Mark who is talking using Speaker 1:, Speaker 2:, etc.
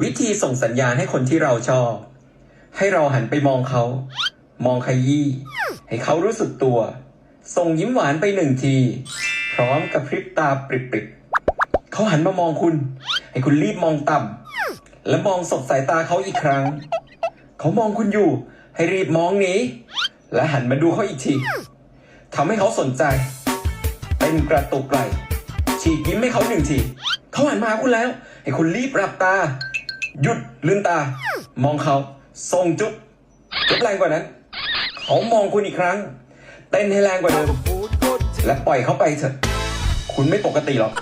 Speaker 1: วิธีส่งสัญญาณให้คนที่เราชอบให้เราหันไปมองเขามองขยี้ให้เขารู้สึกตัวส่งยิ้มหวานไป1 ทีพร้อมกับพริบตาปริบๆเขาหันมามองคุณให้คุณรีบมองต่ำและมองสบสายตาเขาอีกครั้งเขามองคุณอยู่ให้รีบมองหนีและหันมาดูเขาอีกทีทำให้เขาสนใจเป็นกระตุกไหล่ฉีกยิ้มให้เขา1 ทีเขาหันมาหาคุณแล้วให้คุณรีบหลับตาหยุดลืมตามองเขาส่งจุ๊บแรงกว่านั้นเขามองคุณอีกครั้งเต้นให้แรงกว่าเดิมและปล่อยเขาไปเถอะคุณไม่ปกติหรอก